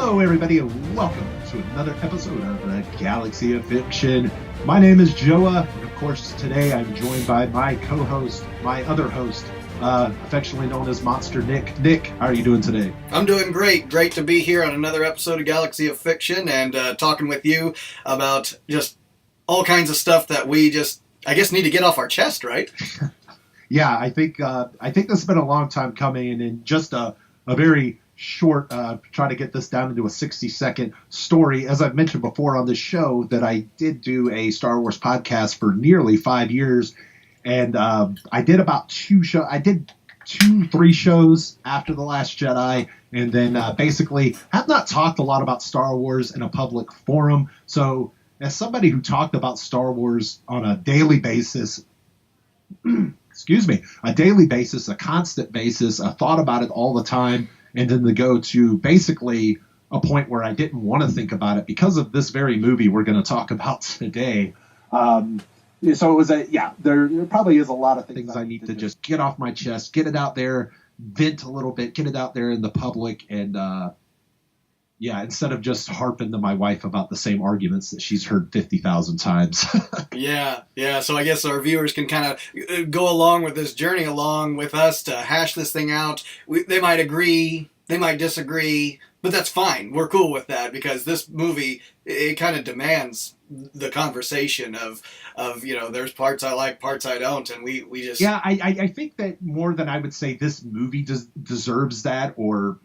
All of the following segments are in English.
Hello, everybody, and welcome to another episode of the Galaxy of Fiction. My name is Joa, and of course, today I'm joined by my co-host, my other host, affectionately known as Monster Nick. Nick, how are you doing today? I'm doing great. Great to be here on another episode of Galaxy of Fiction and talking with you about just all kinds of stuff that we just, I guess, need to get off our chest, right? Yeah, I think this has been a long time coming, and in just a very short, try to get this down into a 60-second story. As I've mentioned before on this show, that I did do a Star Wars podcast for nearly 5 years, and I did about 2 shows. I did 3 shows after The Last Jedi, and then basically have not talked a lot about Star Wars in a public forum. So as somebody who talked about Star Wars on a daily basis, a constant basis, I thought about it all the time, and then to go to basically a point where I didn't want to think about it because of this very movie we're going to talk about today. So it was there probably is a lot of things I need to just get off my chest, get it out there, vent a little bit, get it out there in the public, and instead of just harping to my wife about the same arguments that she's heard 50,000 times. Yeah. So I guess our viewers can kind of go along with this journey along with us to hash this thing out. They might agree, they might disagree, but that's fine. We're cool with that because this movie, it kind of demands the conversation of there's parts I like, parts I don't, and we just... Yeah, I think that more than I would say this movie deserves that or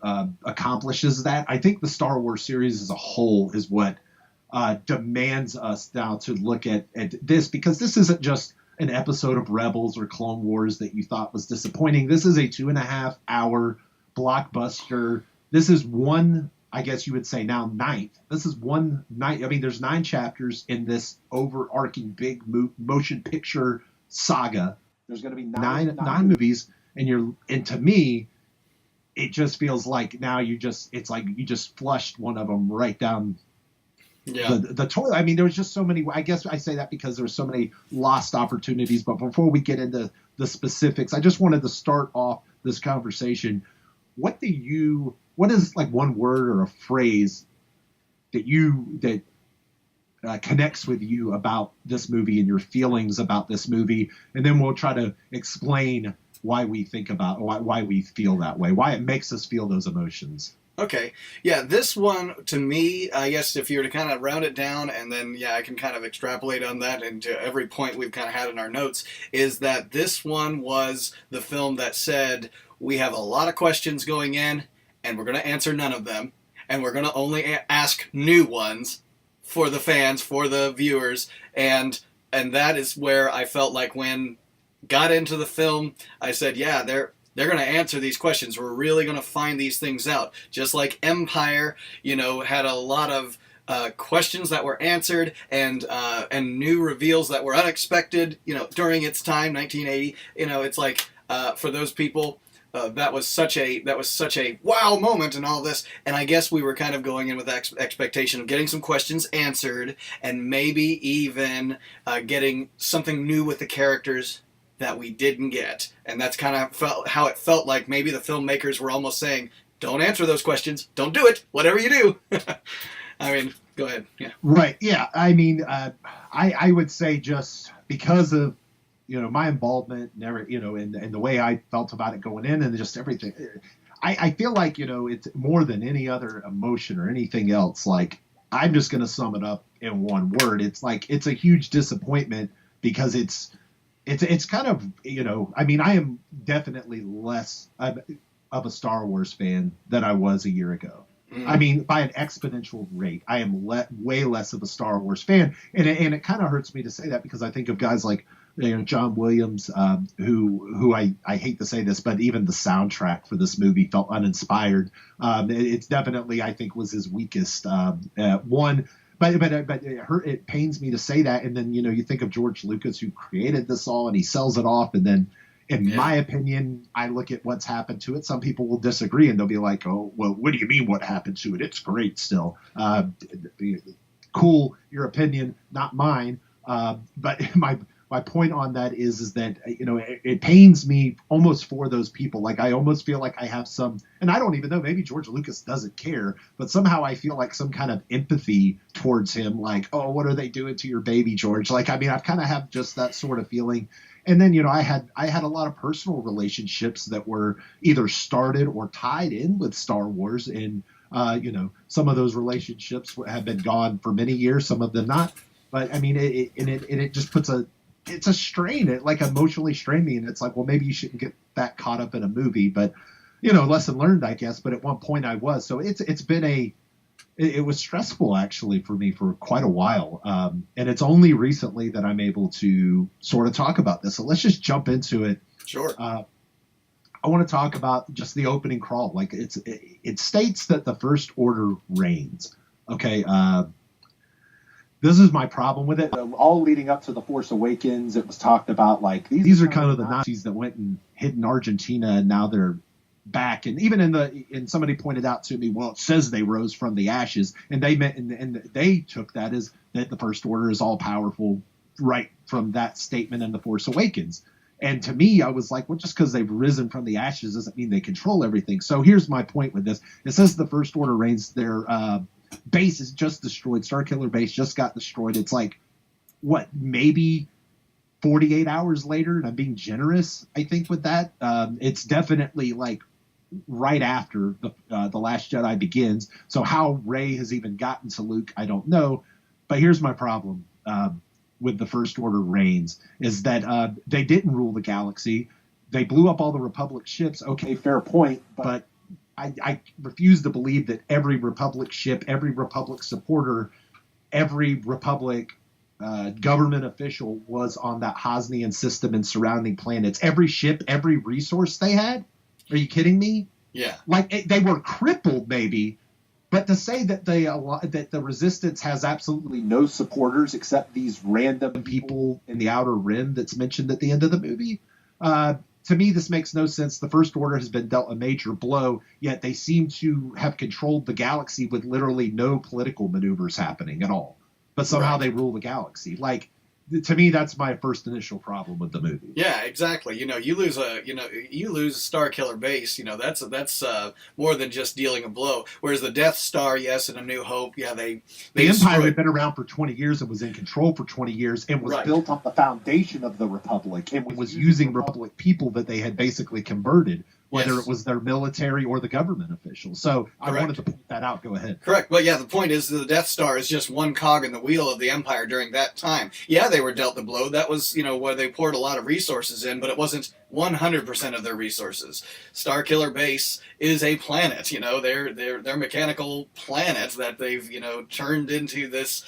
accomplishes that. I think the Star Wars series as a whole is what demands us now to look at this, because this isn't just an episode of Rebels or Clone Wars that you thought was disappointing. This is a 2.5-hour blockbuster. This is one, I guess you would say now, ninth. This is one night. I mean, there's 9 chapters in this overarching big motion picture saga. There's going to be nine movies, and to me, it just feels like now it's like you just flushed one of them right down the toilet. I mean, there was just so many. I guess I say that because there were so many lost opportunities. But before we get into the specifics, I just wanted to start off this conversation. What is like one word or a phrase that connects with you about this movie and your feelings about this movie? And then we'll try to explain why we think about why we feel that way, why it makes us feel those emotions. Okay. Yeah, this one, to me, I guess if you were to kind of round it down and then, I can kind of extrapolate on that into every point we've kind of had in our notes, is that this one was the film that said, we have a lot of questions going in, and we're going to answer none of them, and we're going to only ask new ones for the fans, for the viewers, and that is where I felt like when got into the film, I said, they're going to answer these questions. We're really going to find these things out. Just like Empire, had a lot of questions that were answered and new reveals that were unexpected, during its time, 1980. It's like for those people, that was such a wow moment and all this, and I guess we were kind of going in with expectation of getting some questions answered and maybe even getting something new with the characters that we didn't get, and that's kind of how it felt like maybe the filmmakers were almost saying, don't answer those questions, don't do it, whatever you do. I mean, go ahead. Yeah. Right. Yeah. I mean, I would say just because of my involvement, and the way I felt about it going in, and just everything. I feel like it's more than any other emotion or anything else. Like, I'm just going to sum it up in one word. It's like it's a huge disappointment because it's kind of I mean, I am definitely less of a Star Wars fan than I was a year ago. I mean, by an exponential rate, I am way less of a Star Wars fan, and it kind of hurts me to say that because I think of guys like John Williams, who I hate to say this, but even the soundtrack for this movie felt uninspired. It's definitely, I think, was his weakest one. But it pains me to say that. And then you think of George Lucas, who created this all, and he sells it off, and then. In my opinion, I look at what's happened to it. Some people will disagree, and they'll be like, oh, well, what do you mean what happened to it? It's great still. Cool, your opinion, not mine. But my my point on that is that, it pains me almost for those people. Like, I almost feel like I have some, and I don't even know, maybe George Lucas doesn't care, but somehow I feel like some kind of empathy towards him. Like, oh, what are they doing to your baby, George? Like, I mean, I've kind of have just that sort of feeling. And then, I had a lot of personal relationships that were either started or tied in with Star Wars. And, some of those relationships have been gone for many years, some of them not. But I mean, it just puts it's a strain. It like emotionally strained me. And it's like, well, maybe you shouldn't get that caught up in a movie. But, lesson learned, I guess. But at one point I was. So it's been it was stressful, actually, for me for quite a while. And it's only recently that I'm able to sort of talk about this. So let's just jump into it. Sure. I want to talk about just the opening crawl. Like, it states that the First Order reigns. Okay. This is my problem with it. All leading up to The Force Awakens, it was talked about like these are kind of the Nazis that went and hid in Argentina, and now they're back. And even and somebody pointed out to me, well, it says they rose from the ashes, and they meant and they took that as that the First Order is all powerful right from that statement in The Force Awakens. And to me, I was like, well, just because they've risen from the ashes doesn't mean they control everything. So here's my point with this. It says the First Order reigns. Their base is just destroyed. Starkiller base just got destroyed. It's like, what, maybe 48 hours later? And I'm being generous, I think, with that. It's definitely like right after the Last Jedi begins. So how Rey has even gotten to Luke, I don't know. But here's my problem. With the First Order reigns is that they didn't rule the galaxy. They blew up all the Republic ships. Okay, fair point. But I refuse to believe that every Republic ship, every Republic supporter, every Republic government official was on that Hosnian system and surrounding planets. Every ship, every resource they had. Are you kidding me? Yeah. Like, they were crippled, maybe. But to say that that the Resistance has absolutely no supporters except these random people in the Outer Rim that's mentioned at the end of the movie, to me, this makes no sense. The First Order has been dealt a major blow, yet they seem to have controlled the galaxy with literally no political maneuvers happening at all. But somehow they rule the galaxy. Like, to me, that's my first initial problem with the movie. Yeah, exactly. You lose Starkiller base. That's more than just dealing a blow. Whereas the Death Star, yes, and A New Hope, yeah, the Empire had been around for 20 years and was in control for 20 years and was built on the foundation of the Republic and was using Republic people that they had basically converted, whether it was their military or the government officials. So I wanted to point that out. Go ahead. Correct. But yeah, the point is the Death Star is just one cog in the wheel of the Empire during that time. Yeah, they were dealt the blow. That was, where they poured a lot of resources in, but it wasn't 100% of their resources. Starkiller Base is a planet, their mechanical planet that they've, turned into this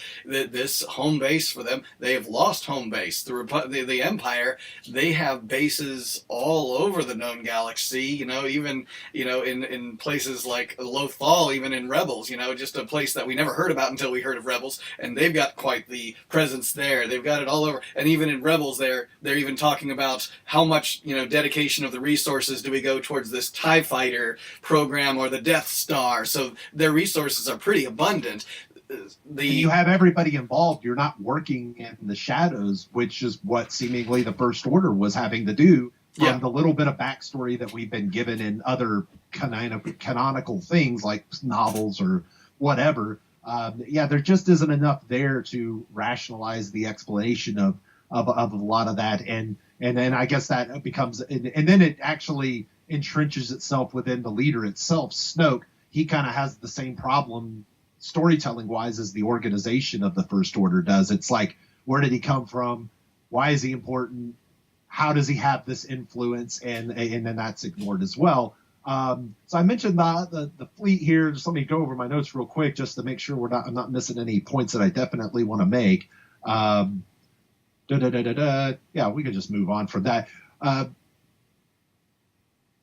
home base for them. They have lost home base. The Empire, they have bases all over the known galaxy, even, in places like Lothal, even in Rebels, just a place that we never heard about until we heard of Rebels, and they've got quite the presence there. They've got it all over. And even in Rebels, they're even talking about how much, dedication of the resources do we go towards this TIE fighter program or the Death Star. So their resources are pretty abundant. And you have everybody involved. You're not working in the shadows, which is what seemingly the First Order was having to do from the little bit of backstory that we've been given in other canonical things like novels or whatever. There just isn't enough there to rationalize the explanation of a lot of that. And then I guess that becomes, and then it actually entrenches itself within the leader itself. Snoke, he kind of has the same problem storytelling wise as the organization of the First Order does. It's like, where did he come from? Why is he important? How does he have this influence? And then that's ignored as well. So I mentioned the fleet here. Just let me go over my notes real quick just to make sure I'm not missing any points that I definitely want to make. Yeah, we could just move on from that.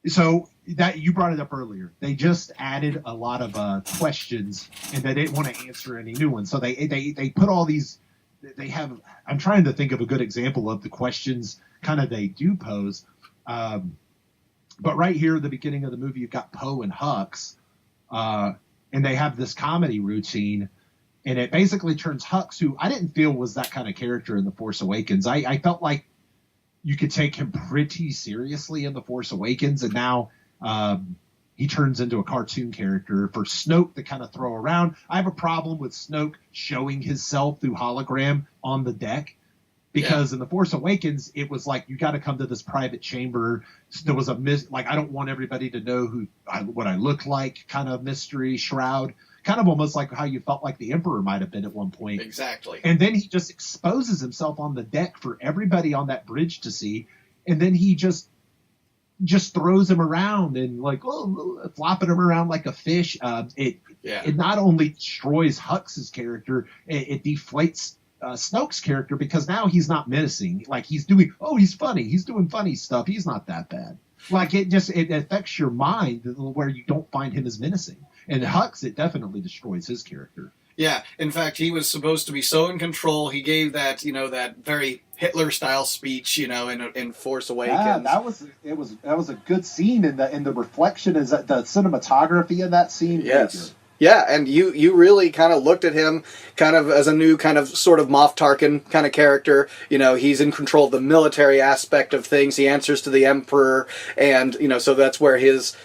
So that you brought it up earlier. They just added a lot of questions, and they didn't want to answer any new ones. So they put all these. They have. I'm trying to think of a good example of the questions kind of they do pose. But right here at the beginning of the movie, you've got Poe and Hux, and they have this comedy routine. And it basically turns Hux, who I didn't feel was that kind of character in The Force Awakens. I felt like you could take him pretty seriously in The Force Awakens, and now he turns into a cartoon character for Snoke to kind of throw around. I have a problem with Snoke showing himself through hologram on the deck, because in The Force Awakens, it was like, you got to come to this private chamber. There was I don't want everybody to know what I look like, kind of mystery shroud. Kind of almost like how you felt like the Emperor might have been at one point. Exactly. And then he just exposes himself on the deck for everybody on that bridge to see. And then he just throws him around and flopping him around like a fish. It not only destroys Hux's character, it deflates Snoke's character, because now he's not menacing. Like, he's funny. He's doing funny stuff. He's not that bad. Like, it affects your mind where you don't find him as menacing. And Hux, it definitely destroys his character. Yeah, in fact, he was supposed to be so in control. He gave that, that very Hitler-style speech, in Force Awakens. Yeah, that was a good scene, and the reflection is that the cinematography in that scene. Yes. Yeah, and you really kind of looked at him kind of as a new kind of sort of Moff Tarkin kind of character. He's in control of the military aspect of things. He answers to the Emperor, and, so that's where his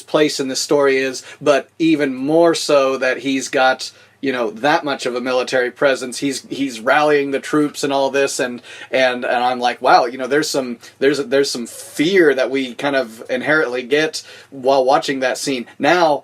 place in the story is. But even more so that he's got, that much of a military presence. He's rallying the troops and all this, and I'm like, wow, there's some fear that we kind of inherently get while watching that scene. Now,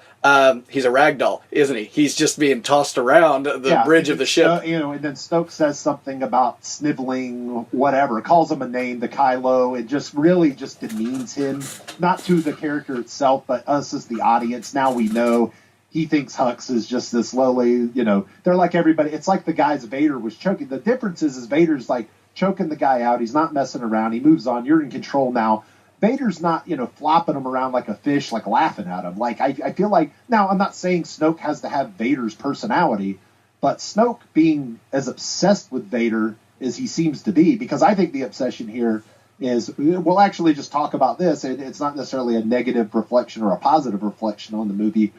he's a ragdoll, isn't he? He's just being tossed around the bridge of the ship. And then Snoke says something about sniveling, whatever, calls him a name to Kylo. It just really just demeans him, not to the character itself, but us as the audience. Now we know he thinks Hux is just this lowly, they're like everybody. It's like the guys Vader was choking. The difference is Vader's like choking the guy out. He's not messing around. He moves on. You're in control now. Vader's not, flopping him around like a fish, like laughing at him. Like, I feel like, now I'm not saying Snoke has to have Vader's personality, but Snoke being as obsessed with Vader as he seems to be, because I think the obsession here is, we'll actually just talk about this, and it's not necessarily a negative reflection or a positive reflection on the movie,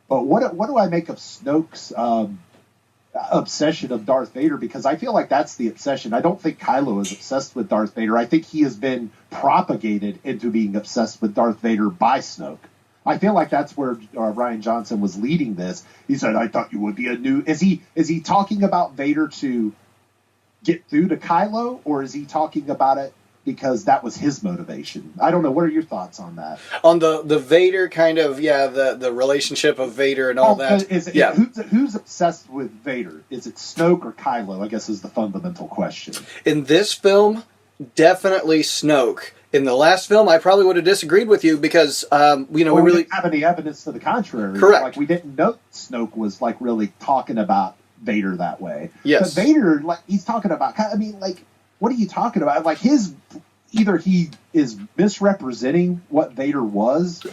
but what do I make of Snoke's obsession of Darth Vader? Because I feel like that's the obsession. I don't think Kylo is obsessed with Darth Vader. I think he has been propagated into being obsessed with Darth Vader by Snoke. I feel like that's where Rian Johnson was leading this. He said, I thought you would be a new... Is he talking about Vader to get through to Kylo, or is he talking about it because that was his motivation? I don't know. What are your thoughts on that? On the Vader kind of, the relationship of Vader and all that. Who's obsessed with Vader? Is it Snoke or Kylo, I guess, is the fundamental question. In this film, definitely Snoke. In the last film, I probably would have disagreed with you because, we really didn't have any evidence to the contrary. Correct. Like, we didn't know Snoke was, like, really talking about Vader that way. Yes. But Vader, like, he's talking about... I mean, like... What are you talking about? Like, either he is misrepresenting what Vader was,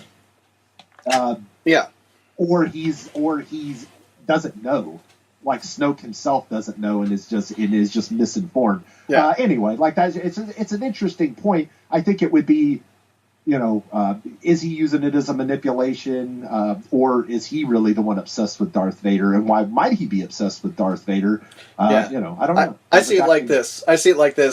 or he's doesn't know, like Snoke himself doesn't know, and is just misinformed. Yeah. Anyway, like that, it's an interesting point. I think it would be, is he using it as a manipulation, or is he really the one obsessed with Darth Vader? And why might he be obsessed with Darth Vader? I don't know. I see it like this.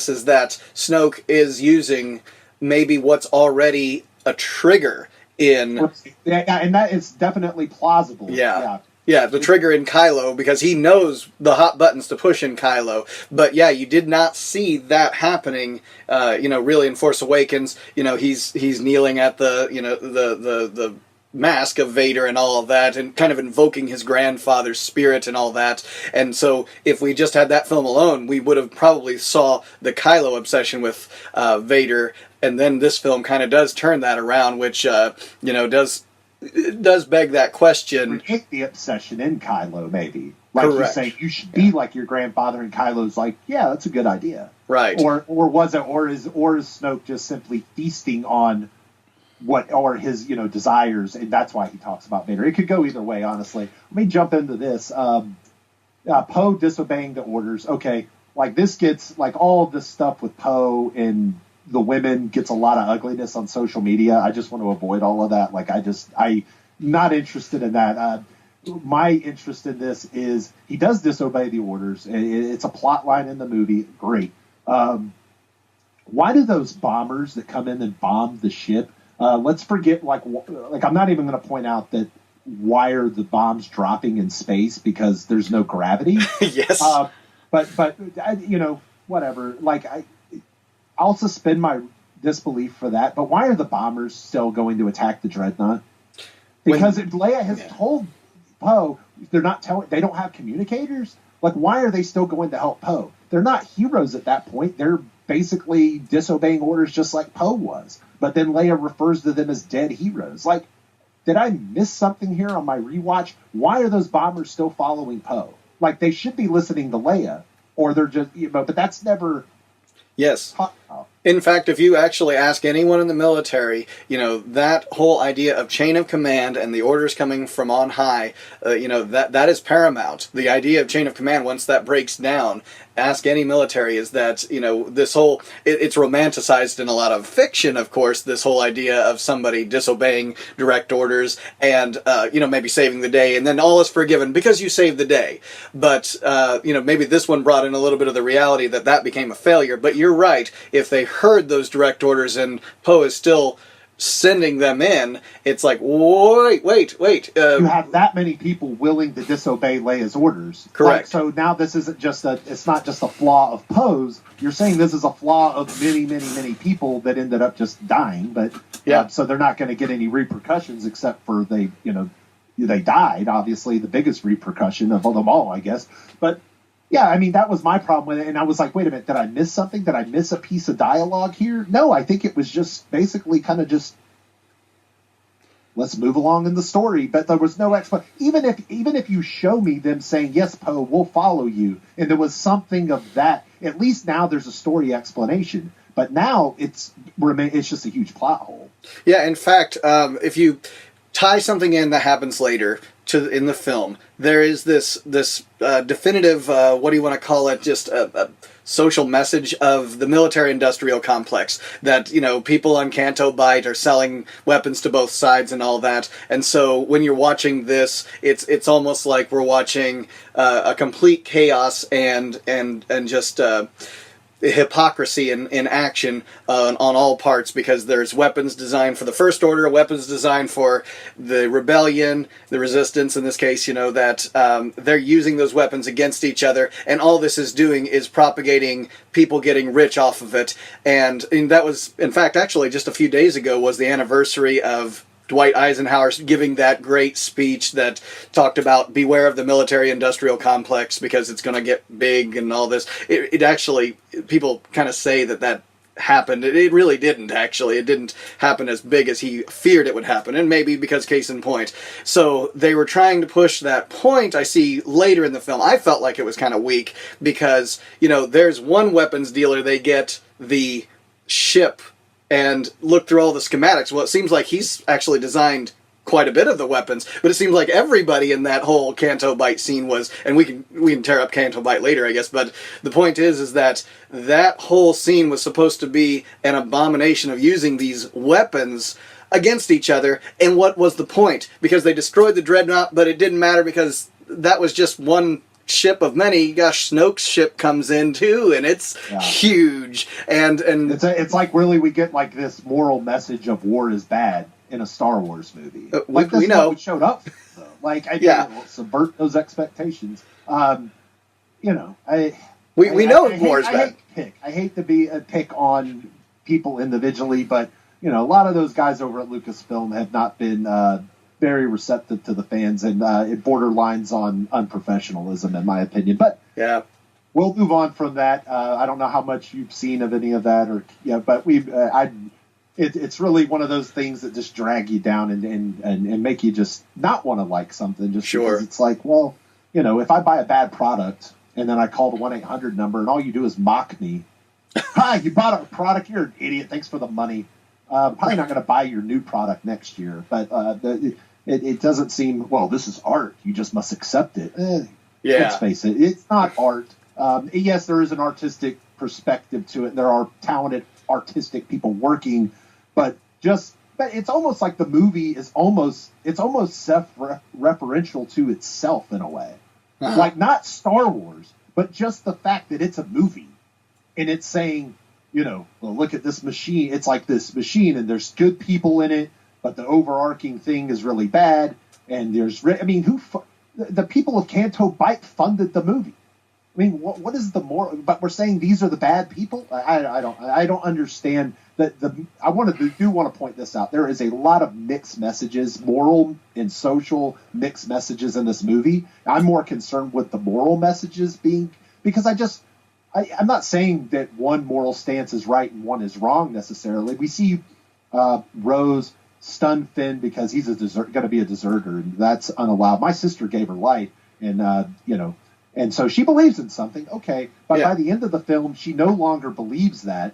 Is that Snoke is using maybe what's already a trigger in... and that is definitely plausible. Yeah, the trigger in Kylo, because he knows the hot buttons to push in Kylo. But yeah, you did not see that happening, really in Force Awakens. He's kneeling at the mask of Vader and all of that, and kind of invoking his grandfather's spirit and all that. And so if we just had that film alone, we would have probably saw the Kylo obsession with Vader. And then this film kind of does turn that around, which, does beg that question. Take the obsession in Kylo, maybe. Like Correct. You say, you should be like your grandfather, and Kylo's like, yeah, that's a good idea. Right. Or is Snoke just simply feasting on what are his desires, and that's why he talks about Vader? It could go either way, honestly. Let me jump into this. Poe disobeying the orders. Okay, like this gets like all of this stuff with Poe and the women gets a lot of ugliness on social media. I just want to avoid all of that. Like I'm not interested in that. my interest in this is he does disobey the orders. It's a plot line in the movie. Great. Why do those bombers that come in and bomb the ship? Let's forget, like I'm not even going to point out that why are the bombs dropping in space because there's no gravity. Yes. But whatever. Like I'll suspend my disbelief for that. But why are the bombers still going to attack the dreadnought? Because Leia has told Poe they don't have communicators. Like, why are they still going to help Poe? They're not heroes at that point. They're basically disobeying orders just like Poe was. But then Leia refers to them as dead heroes. Like, did I miss something here on my rewatch? Why are those bombers still following Poe? Like, they should be listening to Leia, or they're just, but that's never. Yes. In fact, if you actually ask anyone in the military, that whole idea of chain of command and the orders coming from on high, that is paramount. The idea of chain of command, once that breaks down, ask any military, is that, this whole, it's romanticized in a lot of fiction, of course, this whole idea of somebody disobeying direct orders and, maybe saving the day, and then all is forgiven because you saved the day. But, maybe this one brought in a little bit of the reality that became a failure. But you're right, if they heard those direct orders and Poe is still sending them in, it's like, wait. You have that many people willing to disobey Leia's orders. Correct. So now this isn't it's not just a flaw of Poe's. You're saying this is a flaw of many, many, many people that ended up just dying. But so they're not going to get any repercussions except for they died. Obviously, the biggest repercussion of them all, I guess. But yeah, I mean, that was my problem with it. And I was like, wait a minute, did I miss something? Did I miss a piece of dialogue here? No, I think it was just basically kind of just, let's move along in the story. But there was no explanation. Even if you show me them saying, yes, Poe, we'll follow you, and there was something of that, at least now there's a story explanation. But now it's just a huge plot hole. Yeah, in fact, if you tie something in that happens later in the film, there is this definitive, what do you want to call it, just a social message of the military-industrial complex, that, people on Canto Bight are selling weapons to both sides and all that. And so when you're watching this, it's almost like we're watching a complete chaos and just hypocrisy in action on all parts, because there's weapons designed for the First Order, weapons designed for the rebellion, the resistance in this case, that they're using those weapons against each other, and all this is doing is propagating people getting rich off of it. And that was, in fact, actually just a few days ago was the anniversary of Dwight Eisenhower giving that great speech that talked about beware of the military-industrial complex because it's going to get big and all this. It actually, people kind of say that happened. It really didn't, actually. It didn't happen as big as he feared it would happen, and maybe because case in point. So they were trying to push that point. I see later in the film, I felt like it was kind of weak because, there's one weapons dealer, they get the ship and look through all the schematics. Well, it seems like he's actually designed quite a bit of the weapons, but it seems like everybody in that whole Canto Bight scene was, and we can tear up Canto Bight later, I guess, but the point is that whole scene was supposed to be an abomination of using these weapons against each other. And what was the point? Because they destroyed the Dreadnought, but it didn't matter because that was just one ship of many. Gosh, Snoke's ship comes in too, and it's huge. And it's like really we get like this moral message of war is bad in a Star Wars movie. Like this we know what showed up. Though. Like I subvert those expectations. We know war is bad. I hate to be a pick on people individually, but a lot of those guys over at Lucasfilm have not been very receptive to the fans, and it borderlines on unprofessionalism, in my opinion. But we'll move on from that. I don't know how much you've seen of any of that, but it's really one of those things that just drag you down and make you just not want to like something. Just because it's like, well, if I buy a bad product and then I call the 1-800 number and all you do is mock me, hi, you bought a product, you're an idiot. Thanks for the money. Probably not going to buy your new product next year, but it doesn't seem, well, this is art. You just must accept it. Let's face it. It's not art. Yes, there is an artistic perspective to it. There are talented artistic people working, but just but it's almost like the movie is almost self-referential to itself in a way. Like not Star Wars, but just the fact that it's a movie and it's saying, well, look at this machine. It's like this machine and there's good people in it, but the overarching thing is really bad. And the people of Canto Bight funded the movie. I mean, what is the moral? But we're saying these are the bad people. I don't understand that. I want to point this out. There is a lot of mixed messages, moral and social mixed messages in this movie. I'm more concerned with the moral messages because I'm not saying that one moral stance is right and one is wrong necessarily. We see Rose stun Finn because he's going to be a deserter, and that's unallowed. My sister gave her life, and and so she believes in something, okay. But by the end of the film, she no longer believes that.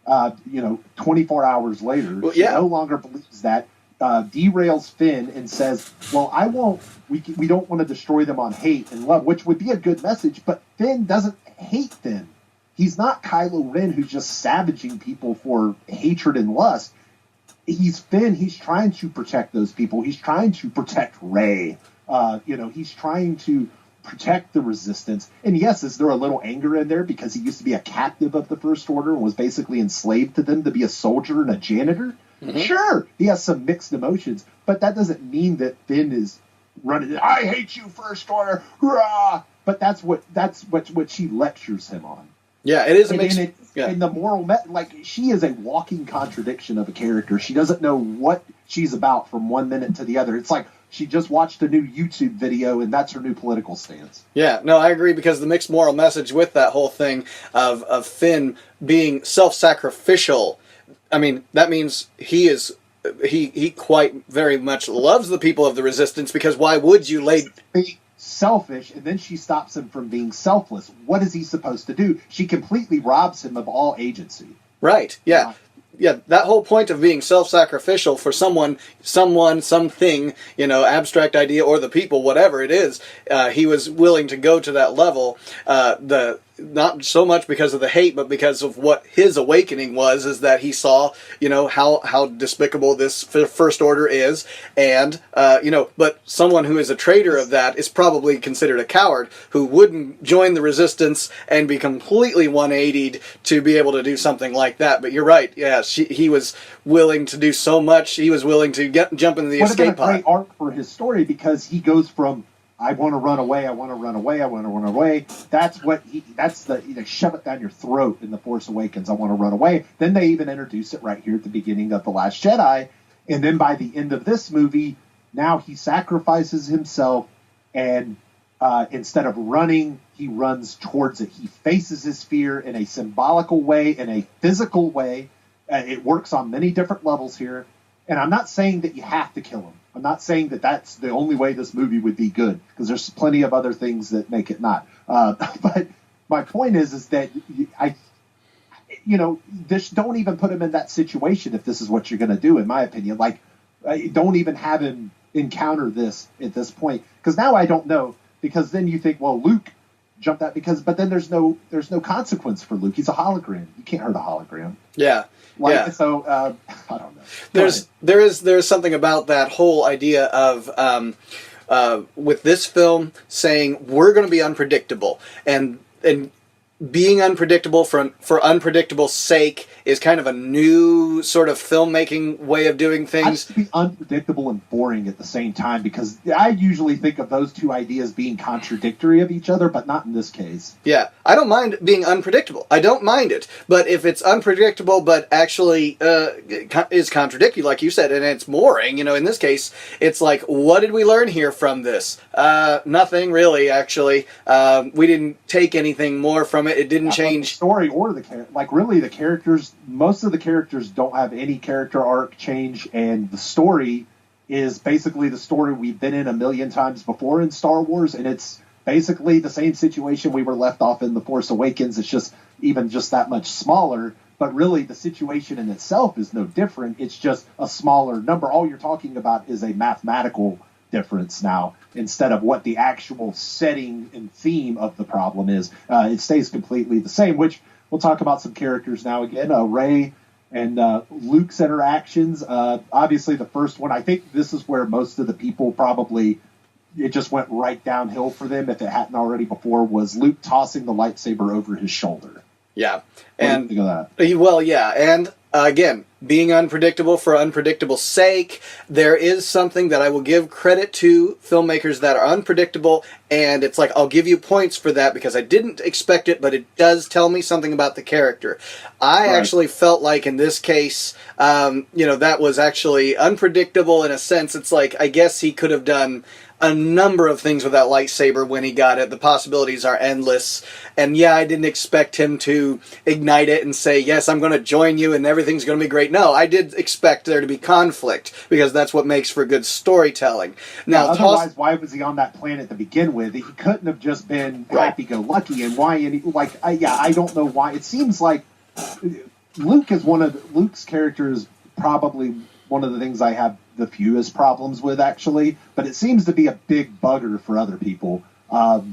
24 hours later, she no longer believes that. Derails Finn and says, "Well, I won't. We don't want to destroy them on hate and love," which would be a good message. But Finn doesn't hate them. He's not Kylo Ren who's just savaging people for hatred and lust. He's Finn. He's trying to protect those people. He's trying to protect Rey. He's trying to protect the Resistance. And yes, is there a little anger in there because he used to be a captive of the First Order and was basically enslaved to them to be a soldier and a janitor? Mm-hmm. Sure, he has some mixed emotions, but that doesn't mean that Finn is running, I hate you, First Order, hurrah! But that's what she lectures him on. Yeah, it is a mixed... And the moral... she is a walking contradiction of a character. She doesn't know what she's about from one minute to the other. It's like she just watched a new YouTube video, and that's her new political stance. Yeah, no, I agree, because the mixed moral message with that whole thing of Finn being self-sacrificial, I mean, that means he quite very much loves the people of the Resistance, because why would you be selfish, and then she stops him from being selfless. What is he supposed to do? She completely robs him of all agency. Right, yeah. Yeah, that whole point of being self-sacrificial for someone, something, abstract idea, or the people, whatever it is, he was willing to go to that level. Not so much because of the hate, but because of what his awakening was, is that he saw, how despicable this First Order is, and, but someone who is a traitor of that is probably considered a coward, who wouldn't join the Resistance and be completely 180'd to be able to do something like that. But you're right, yeah, he was willing to do so much, he was willing to jump into the escape pod. What a great arc for his story, because he goes from, I want to run away, I want to run away, I want to run away. Shove it down your throat in The Force Awakens, I want to run away. Then they even introduce it right here at the beginning of The Last Jedi. And then by the end of this movie, now he sacrifices himself, and instead of running, he runs towards it. He faces his fear in a symbolical way, in a physical way. It works on many different levels here. And I'm not saying that you have to kill him. I'm not saying that that's the only way this movie would be good, because there's plenty of other things that make it not. But my point is that don't even put him in that situation if this is what you're going to do, in my opinion. Don't even have him encounter this at this point, because now I don't know, because then you think, well, Luke jumped that but then there's no consequence for Luke. He's a hologram. You can't hurt a hologram. Yeah. So I don't know. There is something about that whole idea of with this film saying we're going to be unpredictable, and being unpredictable for unpredictable sake is kind of a new sort of filmmaking way of doing things. I be unpredictable and boring at the same time, because I usually think of those two ideas being contradictory of each other, but not in this case. Yeah, I don't mind being unpredictable. I don't mind it. But if it's unpredictable but actually is contradictory, like you said, and it's boring, in this case, it's like, what did we learn here from this? Nothing, really, actually. We didn't take anything more from it. It didn't change the story or the characters. Most of the characters don't have any character arc change, and the story is basically the story we've been in a million times before in Star Wars, and it's basically the same situation we were left off in The Force Awakens. It's just that much smaller, but really the situation in itself is no different. It's just a smaller number. All you're talking about is a mathematical difference now, instead of what the actual setting and theme of the problem is. It stays completely the same, which we'll talk about some characters now again. Rey And Luke's interactions, obviously the first one, I think this is where most of the people probably, it just went right downhill for them if it hadn't already before, was Luke tossing the lightsaber over his shoulder. Yeah. What do you think of that? Well, yeah. And again, being unpredictable for unpredictable sake, there is something that I will give credit to filmmakers that are unpredictable, and it's like, I'll give you points for that because I didn't expect it, but it does tell me something about the character. I actually felt like in this case, that was actually unpredictable in a sense. It's like, I guess he could have done a number of things with that lightsaber when he got it. The possibilities are endless. And yeah, I didn't expect him to ignite it and say, yes, I'm going to join you and everything's going to be great. No, I did expect there to be conflict because that's what makes for good storytelling. Now, otherwise, why was he on that planet to begin with? He couldn't have just been happy-go-lucky. And why? I don't know why. It seems like Luke's character is probably one of the things I have the fewest problems with, actually, but it seems to be a big bugger for other people. But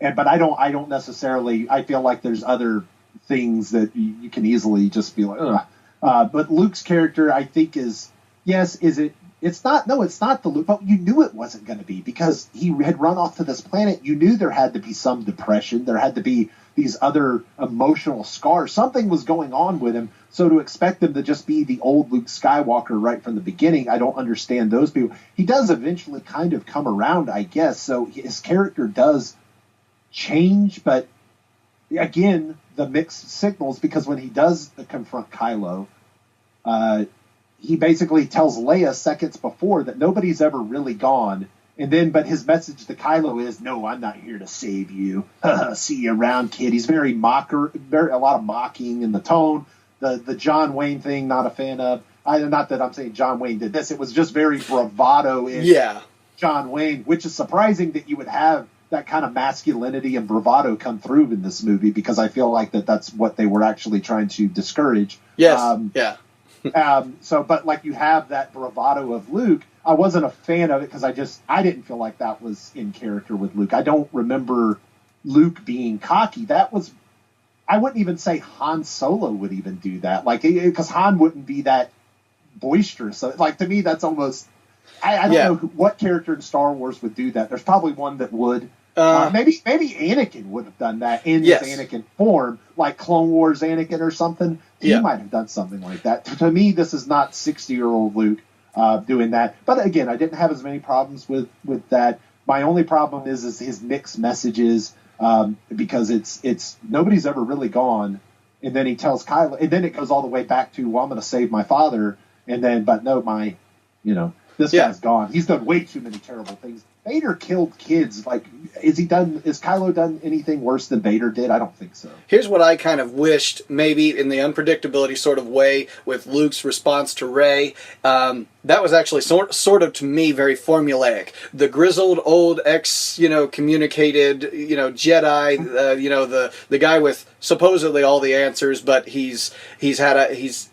I don't necessarily. I feel like there's other things that you can easily just be like, ugh. But Luke's character, I think, is it? It's not. No, it's not the Luke. But you knew it wasn't going to be because he had run off to this planet. You knew there had to be some depression. There had to be these other emotional scars. Something was going on with him. So to expect him to just be the old Luke Skywalker right from the beginning, I don't understand those people. He does eventually kind of come around, I guess. So his character does change, but again, the mixed signals, because when he does confront Kylo, he basically tells Leia seconds before that nobody's ever really gone. And then, but his message to Kylo is, "No, I'm not here to save you. See you around, kid." He's very a lot of mocking in the tone. The John Wayne thing, not a fan of. Not that I'm saying John Wayne did this. It was just very bravado-ish. Yeah. John Wayne, which is surprising that you would have that kind of masculinity and bravado come through in this movie, because I feel like that's what they were actually trying to discourage. Yes. Yeah. But like you have that bravado of Luke. I wasn't a fan of it because I didn't feel like that was in character with Luke. I don't remember Luke being cocky. I wouldn't even say Han Solo would even do that. Like, because Han wouldn't be that boisterous. So, like, to me, that's almost, I don't know what character in Star Wars would do that. There's probably one that would. Maybe Anakin would have done that in his Anakin form, like Clone Wars Anakin or something. He might have done something like that. To me, this is not 60-year-old Luke doing that. But again, I didn't have as many problems with that. My only problem is his mixed messages, because it's nobody's ever really gone. And then he tells Kylo, and then it goes all the way back to, well, I'm going to save my father. And then, but no, this guy's gone. He's done way too many terrible things. Vader killed kids. Like, has Kylo done anything worse than Vader did? I don't think so. Here's what I kind of wished, maybe in the unpredictability sort of way, with Luke's response to Rey. That was actually sort of, to me, very formulaic. The grizzled old communicated, Jedi, the guy with supposedly all the answers, but he's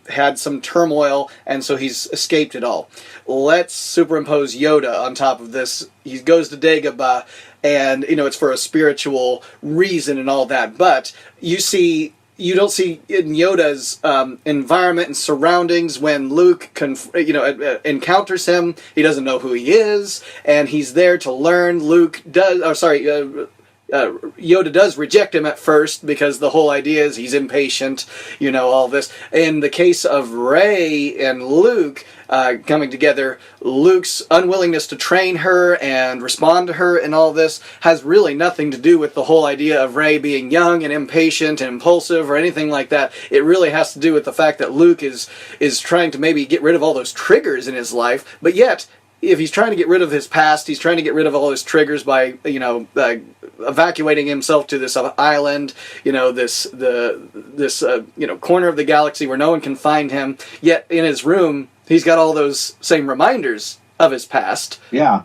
had some turmoil, and so he's escaped it all. Let's superimpose Yoda on top of this. He goes to Dagobah, and it's for a spiritual reason and all that. But you don't see in Yoda's environment and surroundings when Luke encounters him. He doesn't know who he is, and he's there to learn. Yoda does reject him at first because the whole idea is he's impatient, all this. In the case of Rey and Luke coming together, Luke's unwillingness to train her and respond to her and all this has really nothing to do with the whole idea of Rey being young and impatient and impulsive or anything like that. It really has to do with the fact that Luke is trying to maybe get rid of all those triggers in his life, but yet, if he's trying to get id of his past, he's trying to get rid of all his triggers by, evacuating himself to this island, this corner of the galaxy where no one can find him. Yet in his room, he's got all those same reminders of his past. Yeah.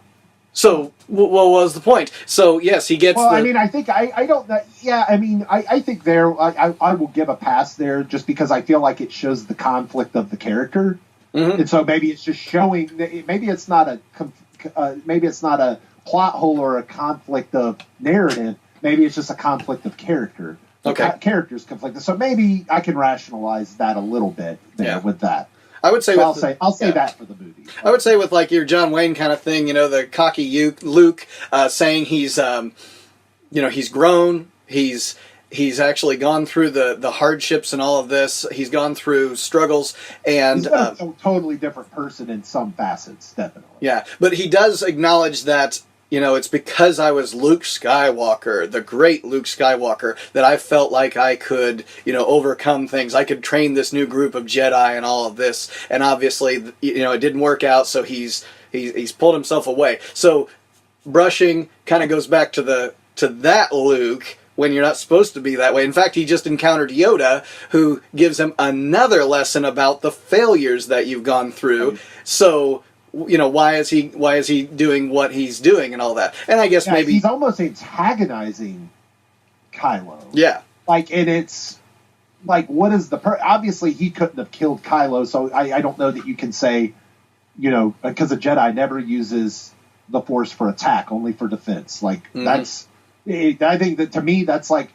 So what was the point? So yes, he gets. Well, I think I don't. Yeah, I think I will give a pass there just because I feel like it shows the conflict of the character. Mm-hmm. And so maybe it's just showing. Maybe it's not a plot hole or a conflict of narrative. Maybe it's just a conflict of character. Okay. Characters conflicted. So maybe I can rationalize that a little bit there with that. I would say So I'll say that for the movie. I would say with like your John Wayne kind of thing, the cocky Luke saying he's he's grown, he's actually gone through the hardships and all of this. He's gone through struggles, and he's a totally different person in some facets, definitely. Yeah, but he does acknowledge that, it's because I was Luke Skywalker, the great Luke Skywalker, that I felt like I could, overcome things. I could train this new group of Jedi and all of this. And obviously, it didn't work out, so he's pulled himself away. So brushing kind of goes back to that Luke, when you're not supposed to be that way. In fact, he just encountered Yoda, who gives him another lesson about the failures that you've gone through. So, why is he doing what he's doing and all that? And I guess maybe he's almost antagonizing Kylo. Yeah. And it's like, what is obviously he couldn't have killed Kylo, so I don't know that you can say, because a Jedi never uses the Force for attack, only for defense. That's, I think that to me, that's like,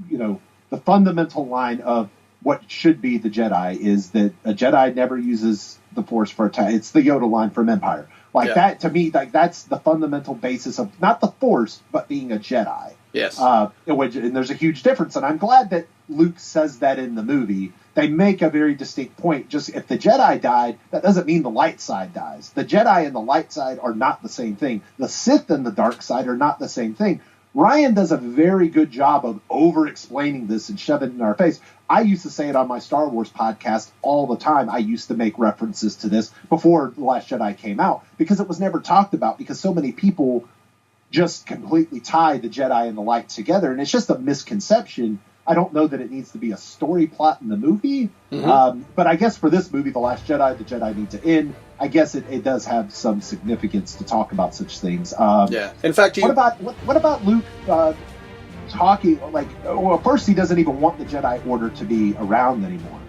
the fundamental line of what should be the Jedi is that a Jedi never uses the Force for attack. It's the Yoda line from Empire. That, to me, that's the fundamental basis of not the Force, but being a Jedi. Yes. And there's a huge difference, and I'm glad that Luke says that in the movie. They make a very distinct point. Just if the Jedi died, that doesn't mean the light side dies. The Jedi and the light side are not the same thing. The Sith and the dark side are not the same thing. Ryan does a very good job of over-explaining this and shoving it in our face. I used to say it on my Star Wars podcast all the time. I used to make references to this before The Last Jedi came out because it was never talked about because so many people just completely tie the Jedi and the light together, and it's just a misconception. I don't know that it needs to be a story plot in the movie, but I guess for this movie, The Last Jedi, the Jedi need to end. I guess it does have some significance to talk about such things. In fact, what about Luke talking? First he doesn't even want the Jedi Order to be around anymore.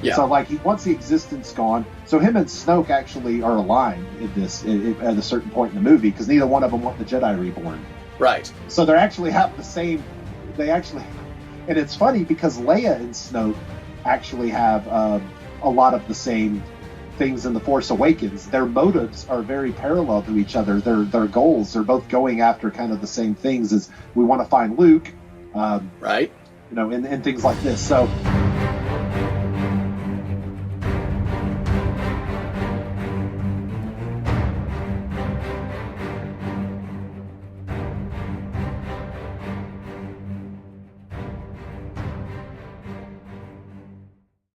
Yeah. So he wants the existence gone. So him and Snoke actually are aligned in this at a certain point in the movie because neither one of them want the Jedi reborn. Right. So they actually have the same. And it's funny because Leia and Snoke actually have a lot of the same things in The Force Awakens. Their motives are very parallel to each other. Their goals, they're both going after kind of the same things as we want to find Luke. Right. And things like this. So